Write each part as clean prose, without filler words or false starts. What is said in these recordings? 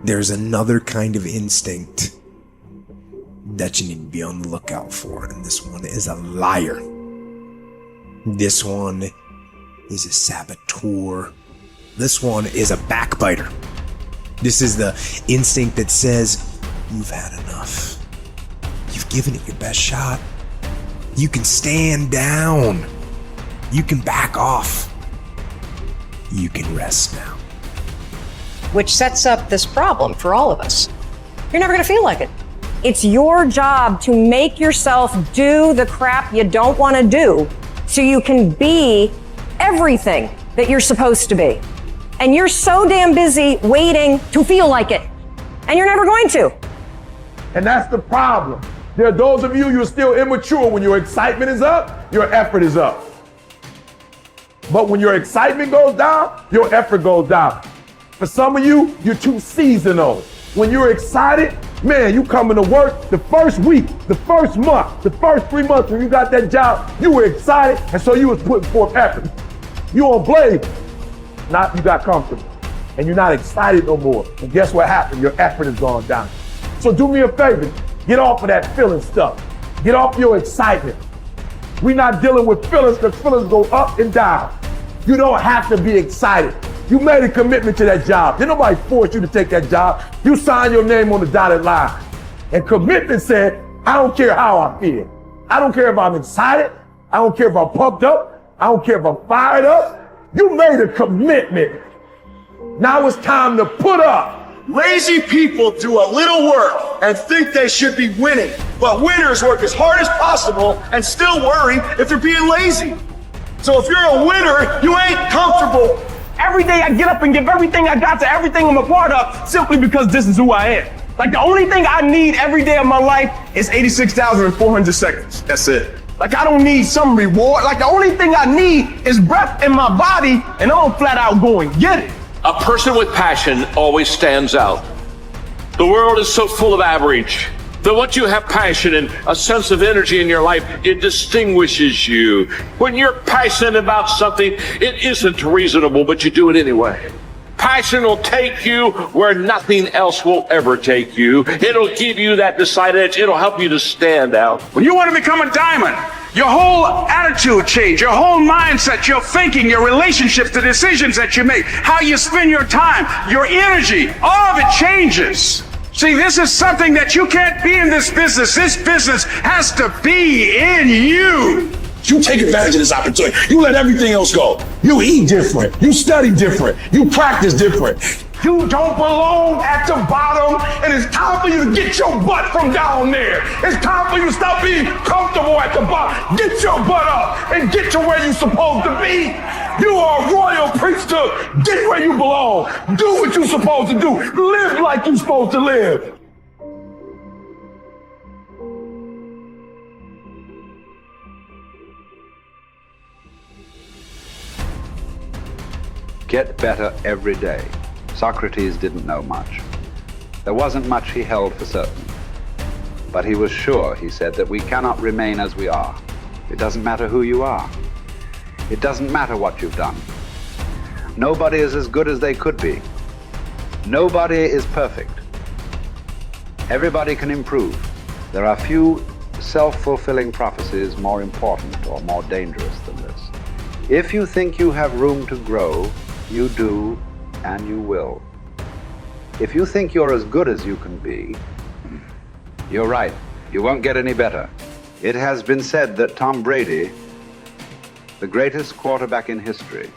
there's another kind of instinct that you need to be on the lookout for, and this one is a liar. This one is a saboteur. This one is a backbiter. This is the instinct that says, you've had enough. You've given it your best shot. You can stand down. You can back off. You can rest now. Which sets up this problem for all of us. You're never gonna feel like it. It's your job to make yourself do the crap you don't wanna do so you can be everything that you're supposed to be. And you're so damn busy waiting to feel like it. And you're never going to. And that's the problem. There are those of you, you're still immature. When your excitement is up, your effort is up. But when your excitement goes down, your effort goes down. For some of you, you're too seasonal. When you're excited, man, you coming to work the first week, the first month, the first 3 months when you got that job, you were excited, and so you was putting forth effort. You on blade, not you got comfortable, and you're not excited no more. And guess what happened? Your effort has gone down. So do me a favor, get off of that feeling stuff. Get off your excitement. We're not dealing with feelings because feelings go up and down. You don't have to be excited. You made a commitment to that job. Did nobody force you to take that job? You signed your name on the dotted line. And commitment said, I don't care how I feel. I don't care if I'm excited. I don't care if I'm pumped up. I don't care if I'm fired up. You made a commitment. Now it's time to put up. Lazy people do a little work and think they should be winning, but winners work as hard as possible and still worry if they're being lazy. So if you're a winner, you ain't comfortable. Every day I get up and give everything I got to everything I'm a part of simply because this is who I am. Like the only thing I need every day of my life is 86,400 seconds. That's it. Like I don't need some reward. Like the only thing I need is breath in my body and I'm flat out going get it. A person with passion always stands out. The world is so full of average that once you have passion and a sense of energy in your life, it distinguishes you. When you're passionate about something, it isn't reasonable, but you do it anyway. Passion will take you where nothing else will ever take you. It'll give you that decided edge. It'll help you to stand out. When you want to become a diamond, your whole attitude change, your whole mindset, your thinking, your relationships, the decisions that you make, how you spend your time, your energy, all of it changes. See, this is something that you can't be in this business. This business has to be in you. You take advantage of this opportunity. You let everything else go. You eat different. You study different. You practice different. You don't belong at the bottom, and it's time for you to get your butt from down there. It's time for you to stop being comfortable at the bottom. Get your butt up and get to where you're supposed to be. You are a royal priesthood. Get where you belong. Do what you're supposed to do. Live like you're supposed to live. Get better every day. Socrates didn't know much. There wasn't much he held for certain. But he was sure, he said, that we cannot remain as we are. It doesn't matter who you are. It doesn't matter what you've done. Nobody is as good as they could be. Nobody is perfect. Everybody can improve. There are few self-fulfilling prophecies more important or more dangerous than this. If you think you have room to grow, you do, and you will. If you think you're as good as you can be, you're right. You won't get any better. It has been said that Tom Brady, the greatest quarterback in history,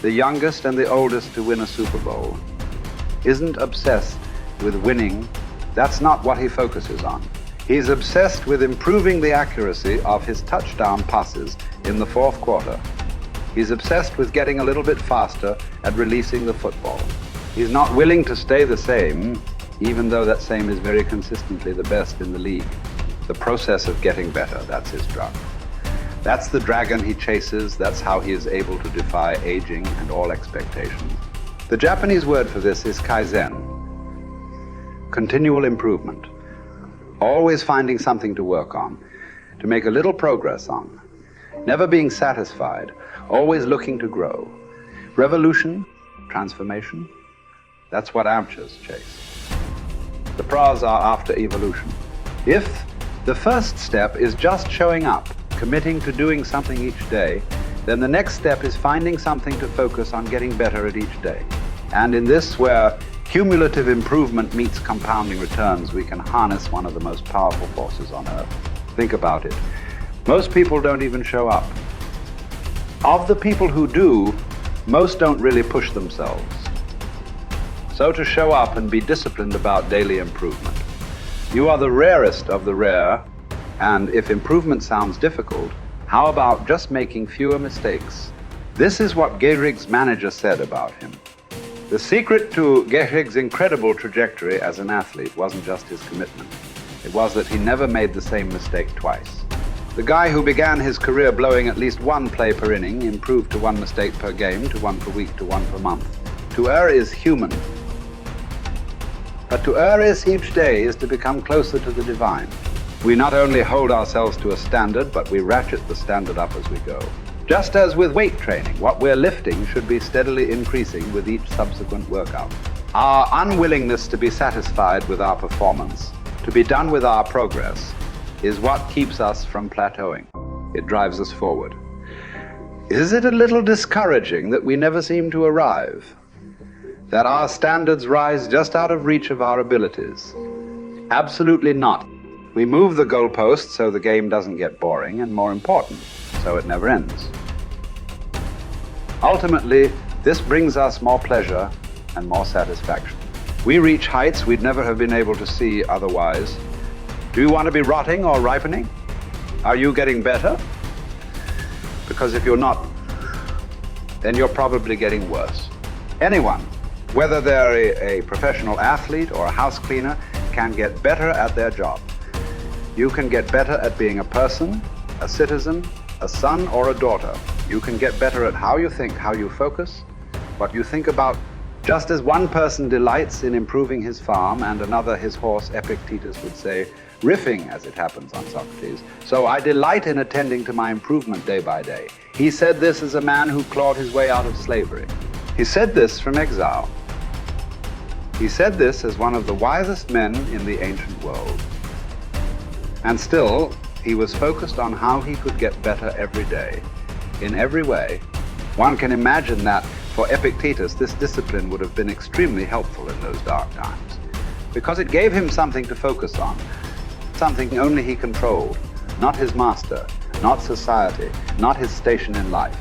the youngest and the oldest to win a Super Bowl, isn't obsessed with winning. That's not what he focuses on. He's obsessed with improving the accuracy of his touchdown passes in the fourth quarter. He's obsessed with getting a little bit faster at releasing the football. He's not willing to stay the same, even though that same is very consistently the best in the league. The process of getting better, that's his drug. That's the dragon he chases. That's how he is able to defy aging and all expectations. The Japanese word for this is kaizen, continual improvement. Always finding something to work on, to make a little progress on. Never being satisfied, always looking to grow. Revolution, transformation, That's what amateurs chase. The pros are after evolution. If the first step is just showing up, committing to doing something each day, then the next step is finding something to focus on getting better at each day. And in this, where cumulative improvement meets compounding returns, we can harness one of the most powerful forces on earth. Think about it. Most people don't even show up. Of the people who do, most don't really push themselves. So to show up and be disciplined about daily improvement. You are the rarest of the rare, and if improvement sounds difficult, how about just making fewer mistakes? This is what Gehrig's manager said about him. The secret to Gehrig's incredible trajectory as an athlete wasn't just his commitment. It was that he never made the same mistake twice. The guy who began his career blowing at least one play per inning improved to one mistake per game, to one per week, to one per month. To err is human. But to err is each day is to become closer to the divine. We not only hold ourselves to a standard, but we ratchet the standard up as we go. Just as with weight training, what we're lifting should be steadily increasing with each subsequent workout. Our unwillingness to be satisfied with our performance, to be done with our progress, is what keeps us from plateauing. It drives us forward. Is it a little discouraging that we never seem to arrive? That our standards rise just out of reach of our abilities? Absolutely not. We move the goalpost so the game doesn't get boring, and more important, so it never ends. Ultimately, this brings us more pleasure and more satisfaction. We reach heights we'd never have been able to see otherwise. Do you want to be rotting or ripening? Are you getting better? Because if you're not, then you're probably getting worse. Anyone, whether they're a professional athlete or a house cleaner, can get better at their job. You can get better at being a person, a citizen, a son or a daughter. You can get better at how you think, how you focus, what you think about. Just as one person delights in improving his farm and another his horse, Epictetus would say, riffing as it happens on Socrates, so I delight in attending to my improvement day by day. He said this as a man who clawed his way out of slavery. He said this from exile. He said this as one of the wisest men in the ancient world. And still, he was focused on how he could get better every day, in every way. One can imagine that for Epictetus, this discipline would have been extremely helpful in those dark times, because it gave him something to focus on, something only he controlled, not his master, not society, not his station in life.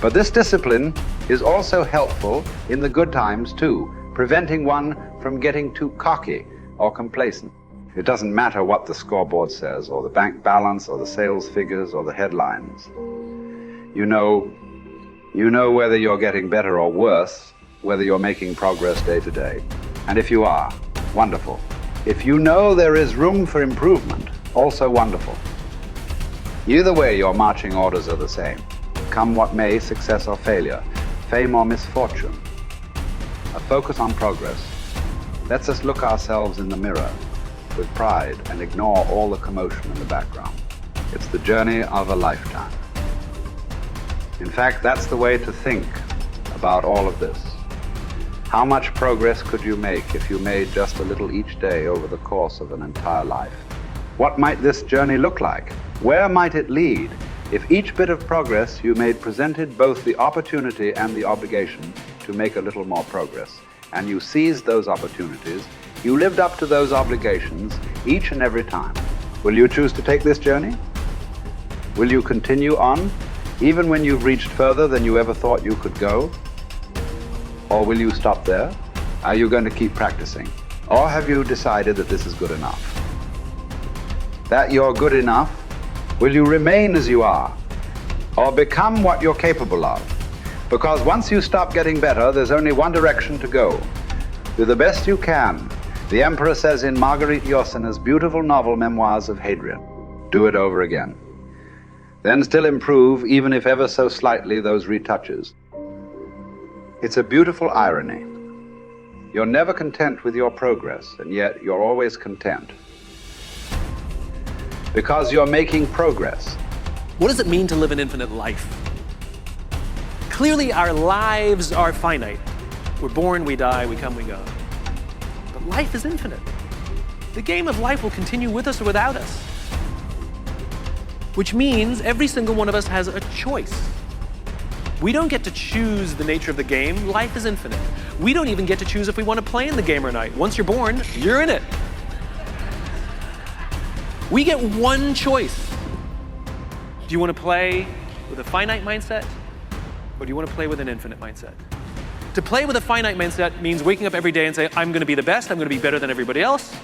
But this discipline is also helpful in the good times too, preventing one from getting too cocky or complacent. It doesn't matter what the scoreboard says, or the bank balance, or the sales figures, or the headlines. You know whether you're getting better or worse, whether you're making progress day to day. And if you are, wonderful. If you know there is room for improvement, also wonderful. Either way, your marching orders are the same. Come what may, success or failure, fame or misfortune. A focus on progress lets us look ourselves in the mirror with pride and ignore all the commotion in the background. It's the journey of a lifetime. In fact, that's the way to think about all of this. How much progress could you make if you made just a little each day over the course of an entire life? What might this journey look like? Where might it lead if each bit of progress you made presented both the opportunity and the obligation to make a little more progress, and you seized those opportunities, you lived up to those obligations each and every time? Will you choose to take this journey? Will you continue on, even when you've reached further than you ever thought you could go? Or will you stop there? Are you going to keep practicing? Or have you decided that this is good enough? That you're good enough? Will you remain as you are? Or become what you're capable of? Because once you stop getting better, there's only one direction to go. Do the best you can. The Emperor says in Marguerite Yourcenar's beautiful novel Memoirs of Hadrian, do it over again. Then still improve, even if ever so slightly, those retouches. It's a beautiful irony. You're never content with your progress, and yet you're always content. Because you're making progress. What does it mean to live an infinite life? Clearly, our lives are finite. We're born, we die, we come, we go. But life is infinite. The game of life will continue with us or without us. Which means every single one of us has a choice. We don't get to choose the nature of the game. Life is infinite. We don't even get to choose if we want to play in the game or not. Once you're born, you're in it. We get one choice. Do you want to play with a finite mindset, or do you want to play with an infinite mindset? To play with a finite mindset means waking up every day and say, I'm going to be the best, I'm going to be better than everybody else,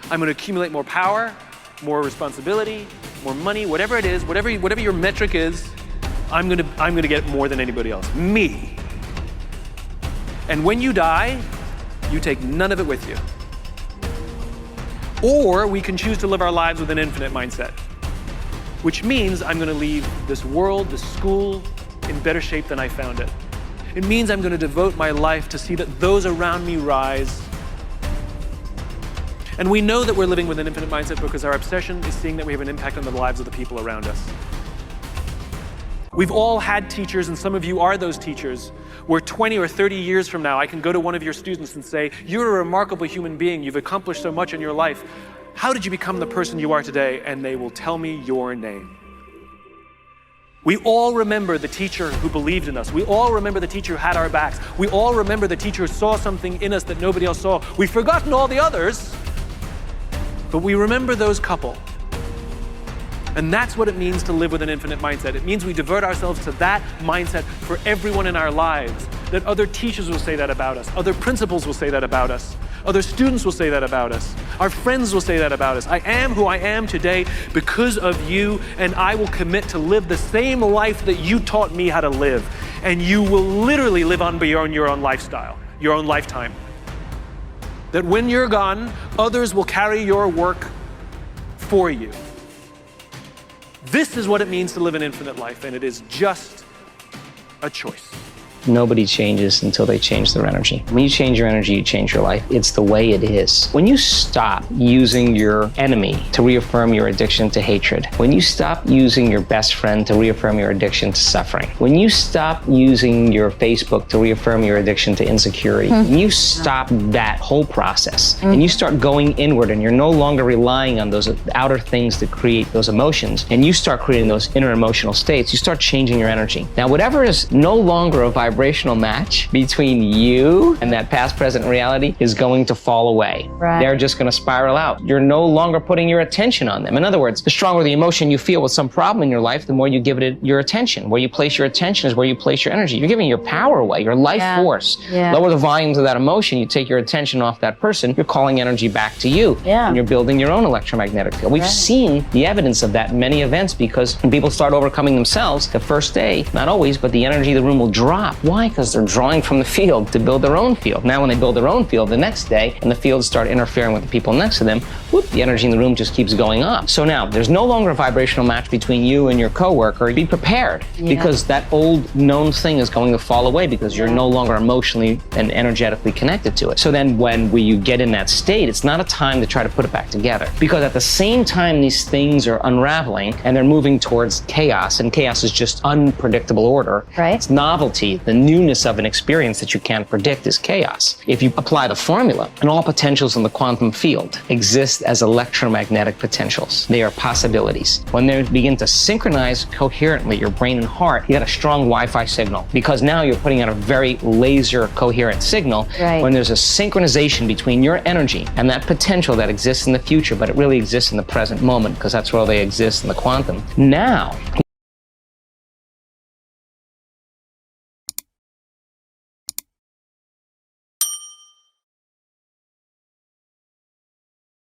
I'm going to accumulate more power, more responsibility, more money, whatever it is, whatever your metric is, I'm going to get more than anybody else. Me. And when you die, you take none of it with you. Or we can choose to live our lives with an infinite mindset, which means I'm going to leave this world, this school, in better shape than I found it. It means I'm going to devote my life to see that those around me rise. And we know that we're living with an infinite mindset because our obsession is seeing that we have an impact on the lives of the people around us. We've all had teachers, and some of you are those teachers, where 20 or 30 years from now, I can go to one of your students and say, you're a remarkable human being, you've accomplished so much in your life. How did you become the person you are today? And they will tell me your name. We all remember the teacher who believed in us. We all remember the teacher who had our backs. We all remember the teacher who saw something in us that nobody else saw. We've forgotten all the others, but we remember those couple. And that's what it means to live with an infinite mindset. It means we divert ourselves to that mindset for everyone in our lives. That other teachers will say that about us. Other principals will say that about us. Other students will say that about us. Our friends will say that about us. I am who I am today because of you, and I will commit to live the same life that you taught me how to live. And you will literally live on beyond your own lifestyle, your own lifetime. That when you're gone, others will carry your work for you. This is what it means to live an infinite life, and it is just a choice. Nobody changes until they change their energy. When you change your energy, you change your life. It's the way it is. When you stop using your enemy to reaffirm your addiction to hatred, when you stop using your best friend to reaffirm your addiction to suffering, when you stop using your Facebook to reaffirm your addiction to insecurity, when you stop that whole process and you start going inward and you're no longer relying on those outer things to create those emotions, and you start creating those inner emotional states, you start changing your energy. Now, whatever is no longer a vibrational match between you and that past, present reality is going to fall away. Right. They're just going to spiral out. You're no longer putting your attention on them. In other words, the stronger the emotion you feel with some problem in your life, the more you give it your attention. Where you place your attention is where you place your energy. You're giving your power away, your life force. Yeah. Lower the volumes of that emotion, you take your attention off that person, you're calling energy back to you. Yeah. And you're building your own electromagnetic field. We've seen the evidence of that in many events, because when people start overcoming themselves, the first day, not always, but the energy of the room will drop. Why? Because they're drawing from the field to build their own field. Now when they build their own field the next day and the fields start interfering with the people next to them, whoop, the energy in the room just keeps going up. So now there's no longer a vibrational match between you and your coworker. Be prepared, because that old known thing is going to fall away because you're no longer emotionally and energetically connected to it. So then when you get in that state, it's not a time to try to put it back together, because at the same time these things are unraveling and they're moving towards chaos, and chaos is just unpredictable order. Right. It's novelty, the newness of an experience that you can't predict is chaos. If you apply the formula, and all potentials in the quantum field exist as electromagnetic potentials. They are possibilities. When they begin to synchronize coherently, your brain and heart, you got a strong Wi-Fi signal, because now you're putting out a very laser coherent signal. Right. When there's a synchronization between your energy and that potential that exists in the future, but it really exists in the present moment, because that's where they exist in the quantum. Now,